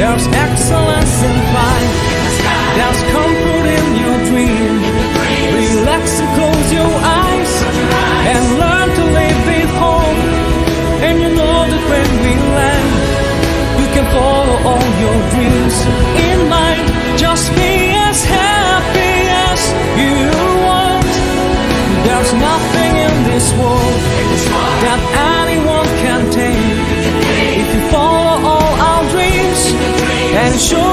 There's excellence in flight. There's comfort in your dream. Relax and close your eyes and learn to live it home. And you know that when we land, you can follow all your dreams in mind. Just be as happy as you want. There's nothing in this world that anyone can take. If you follow all our dreams and show